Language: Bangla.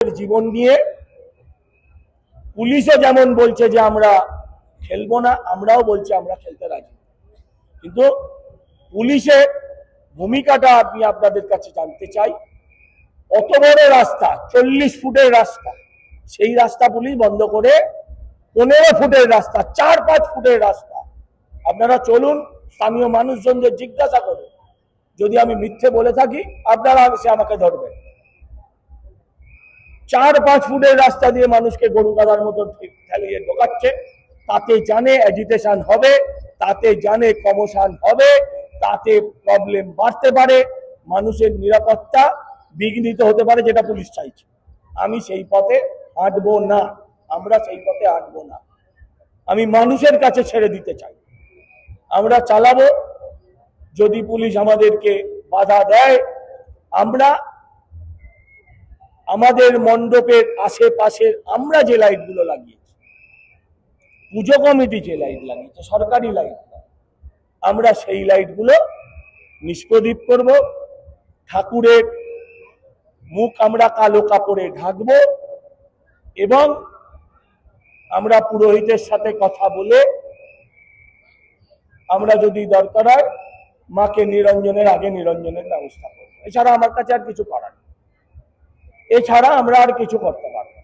জীবন নিয়ে পুলিশও যেমন বলছে যে আমরা খেলবো না, আমরাও বলছি আমরা খেলতে রাজি। কিন্তু পুলিশের ভূমিকাটা আমি আপনাদের কাছে জানতে চাই। অত বড় রাস্তা, 40 ফুটের রাস্তা, সেই রাস্তা পুলিশ বন্ধ করে 15 ফুটের রাস্তা, 4-5 ফুটের রাস্তা। আপনারা চলুন, স্থানীয় মানুষজনদের জিজ্ঞাসা করুন, যদি আমি মিথ্যে বলে থাকি আপনারা এসে আমাকে ধরবেন। 4-5 ফুটের রাস্তা দিয়ে মানুষকে গরু গাধার মতো ঠেলিয়ে ঢোকাচ্ছে। তাতে জানে অ্যাজিটেশন হবে, তাতে জানে কমোশন হবে, তাতে প্রবলেম বাড়তে পারে, মানুষের নিরাপত্তা বিঘ্নিত হতে পারে, যেটা পুলিশ চাইছে। আমি সেই পথে হাঁটবো না, আমরা সেই পথে হাঁটবো না। আমি মানুষের কাছে ছেড়ে দিতে চাই। আমরা চালাবো, যদি পুলিশ আমাদেরকে বাধা দেয়, আমরা আমাদের মণ্ডপের আশেপাশের আমরা যে লাইটগুলো লাগিয়েছি, পুজো কমিটি যে লাইট লাগিয়েছে, সরকারি লাইট, আমরা সেই লাইটগুলো নিষ্প্রদীপ করব। ঠাকুরের মুখ আমরা কালো কাপড়ে ঢাকবো এবং আমরা পুরোহিতের সাথে কথা বলে আমরা যদি দরকার হয় মাকে নিরঞ্জনের আগে নিরঞ্জনের ব্যবস্থা করবো। এছাড়া আমার কাছে আর কিছু করার নেই, এছাড়া আমরা আর কিছু করতে পারবো।